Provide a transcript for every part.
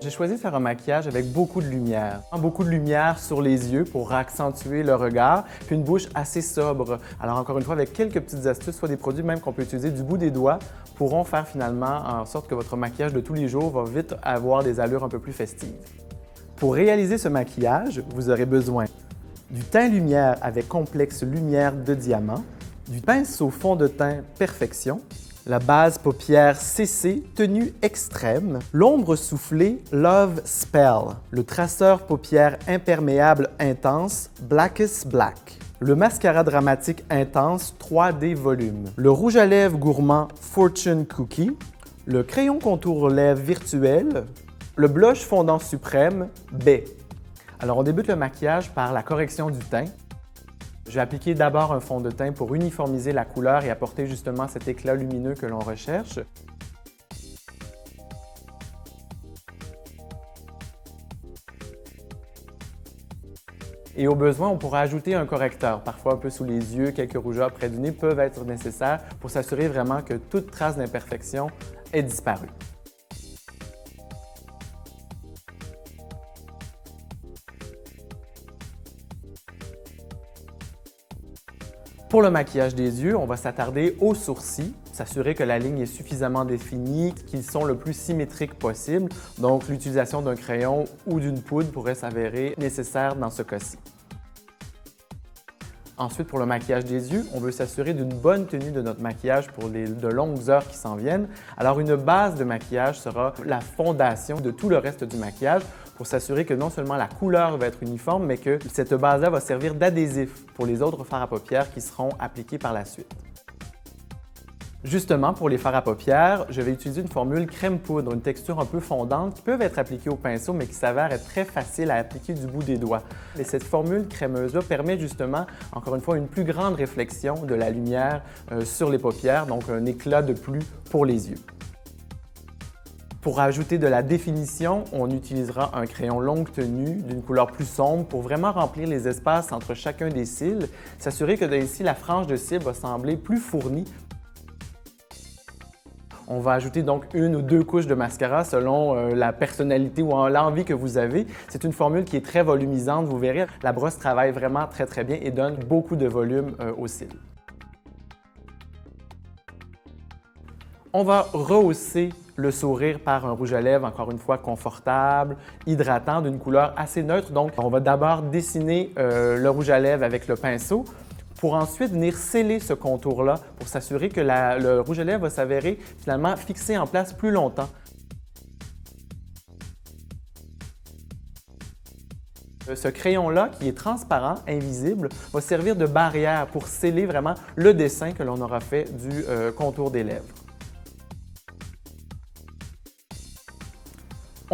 J'ai choisi de faire un maquillage avec beaucoup de lumière. Beaucoup de lumière sur les yeux pour accentuer le regard, puis une bouche assez sobre. Alors encore une fois, avec quelques petites astuces, soit des produits même qu'on peut utiliser du bout des doigts, pourront faire finalement en sorte que votre maquillage de tous les jours va vite avoir des allures un peu plus festives. Pour réaliser ce maquillage, vous aurez besoin du teint lumière avec complexe lumière de diamant, du pinceau fond de teint Perfection, la base paupière CC tenue extrême, l'ombre soufflée Love Spell, le traceur paupière imperméable intense Blackest Black, le mascara dramatique intense 3D volume, le rouge à lèvres gourmand Fortune Cookie, le crayon contour lèvres virtuel, le blush fondant suprême Bae. Alors on débute le maquillage par la correction du teint. Je vais appliquer d'abord un fond de teint pour uniformiser la couleur et apporter justement cet éclat lumineux que l'on recherche. Et au besoin, on pourra ajouter un correcteur, parfois un peu sous les yeux, quelques rougeurs près du nez peuvent être nécessaires pour s'assurer vraiment que toute trace d'imperfection est disparue. Pour le maquillage des yeux, on va s'attarder aux sourcils, s'assurer que la ligne est suffisamment définie, qu'ils sont le plus symétriques possible. Donc, l'utilisation d'un crayon ou d'une poudre pourrait s'avérer nécessaire dans ce cas-ci. Ensuite, pour le maquillage des yeux, on veut s'assurer d'une bonne tenue de notre maquillage pour de longues heures qui s'en viennent. Alors, une base de maquillage sera la fondation de tout le reste du maquillage pour s'assurer que non seulement la couleur va être uniforme, mais que cette base-là va servir d'adhésif pour les autres fards à paupières qui seront appliqués par la suite. Justement, pour les fards à paupières, je vais utiliser une formule crème poudre, une texture un peu fondante qui peuvent être appliquées au pinceau, mais qui s'avère être très facile à appliquer du bout des doigts. Et cette formule crémeuse-là permet justement, encore une fois, une plus grande réflexion de la lumière sur les paupières, donc un éclat de plus pour les yeux. Pour ajouter de la définition, on utilisera un crayon longue tenue d'une couleur plus sombre pour vraiment remplir les espaces entre chacun des cils, s'assurer que ici la frange de cils va sembler plus fournie. On va ajouter donc une ou deux couches de mascara selon la personnalité ou l'envie que vous avez. C'est une formule qui est très volumisante, vous verrez. La brosse travaille vraiment très bien et donne beaucoup de volume aux cils. On va rehausser le sourire par un rouge à lèvres, encore une fois, confortable, hydratant, d'une couleur assez neutre. Donc, on va d'abord dessiner le rouge à lèvres avec le pinceau pour ensuite venir sceller ce contour-là pour s'assurer que le rouge à lèvres va s'avérer finalement fixé en place plus longtemps. Ce crayon-là, qui est transparent, invisible, va servir de barrière pour sceller vraiment le dessin que l'on aura fait du contour des lèvres.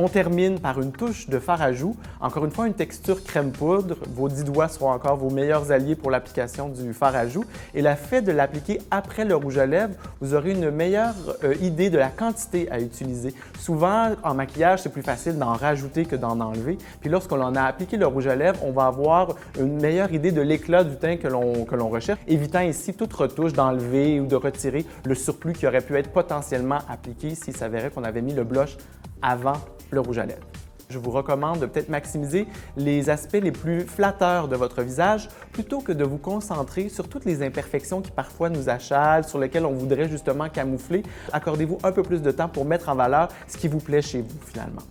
On termine par une touche de fard à joues. Encore une fois, une texture crème poudre. Vos 10 doigts seront encore vos meilleurs alliés pour l'application du fard à joues. Et le fait de l'appliquer après le rouge à lèvres, vous aurez une meilleure idée de la quantité à utiliser. Souvent, en maquillage, c'est plus facile d'en rajouter que d'en enlever. Puis lorsqu'on en a appliqué le rouge à lèvres, on va avoir une meilleure idée de l'éclat du teint que l'on recherche, évitant ici toute retouche d'enlever ou de retirer le surplus qui aurait pu être potentiellement appliqué s'il s'avérait qu'on avait mis le blush avant le rouge à lèvres. Je vous recommande de peut-être maximiser les aspects les plus flatteurs de votre visage plutôt que de vous concentrer sur toutes les imperfections qui parfois nous achalent, sur lesquelles on voudrait justement camoufler. Accordez-vous un peu plus de temps pour mettre en valeur ce qui vous plaît chez vous finalement.